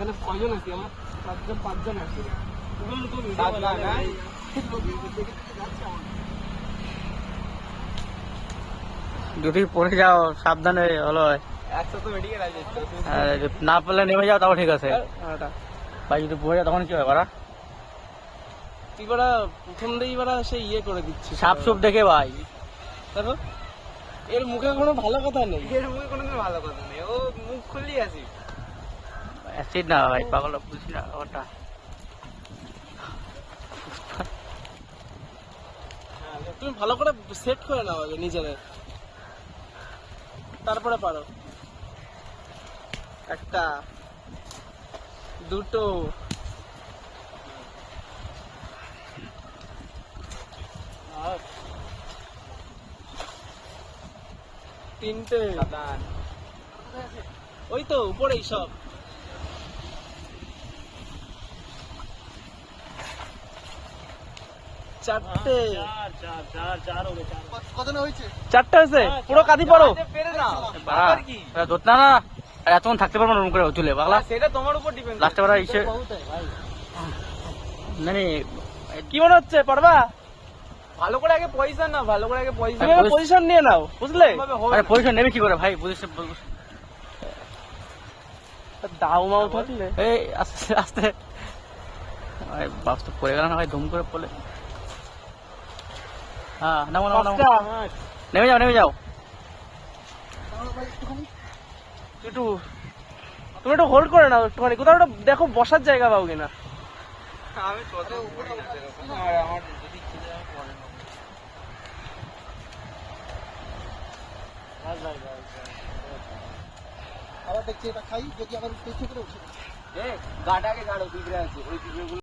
এখানে কয়জন আছি আমরা? 5জন আছি। যদি পড়ে যাও সাবধানে হলো, একসাথে মেডিকেল আছে। না পারলে নেমে যাও তাও ঠিক আছে। ভাই যদি পড়ে যাও তখন কি হয় বাড়া? তুই বাড়া প্রথম দিয়েই বাড়া সে ইয়ে করে দিচ্ছি সাপ সুপ দেখে ভাই। দেখো এর মুখে কোনো ভালো কথা নেই। এর মুখে কোনোদিন ভালো কথা নেই, ও মুখ খুললেই আসি। অ্যাসিড না ভাই, পাগল বুঝি না ওটা। তুমি ভালো করে সেট করে নাও আগে নিজেদের, তারপরে পারো। একটা, দুটো, তিনটে, ওই তো উপরেই সব। চারটে, চারটে হয়েছে। পুরো কাঁদি পড়ো। না না এতক্ষণ থাকতে পারবো না রুম করে তুলে পাগলা। সেটা তোমার উপর ডিপেন্ড। লাস্টে বারা ইসে না কি মনে হচ্ছে পারবা? ভালো করে আগে পয়সা না, ভালো করে আগে পয়সা। তুমি পজিশন নিয়ে নাও, বুঝলে? আরে পজিশন নেবে কি করে ভাই? বুঝেছে দাও মাও থাকলে এই আস্তে আস্তে। ভাই বাস তো পড়ে গেল না ভাই, ধুম করে পড়লে। হ্যাঁ নামো নামো নামো, নেমে যাও নেমে যাও। একটু তুমি একটু হোল্ড করে নাও একটুখানি, কোথাও একটা দেখো বসার জায়গা পাও কিনা। আমি কত উপরে না সেরকম। আর আমার যদি খিদে আমি পরে নেবো। আবার দেখছি এটা খাই, যদি আবার পেছনে করে উঠে গাটাকে গাড়ো পিঁপড়ে আছে, ওই পিঁপড়েগুলো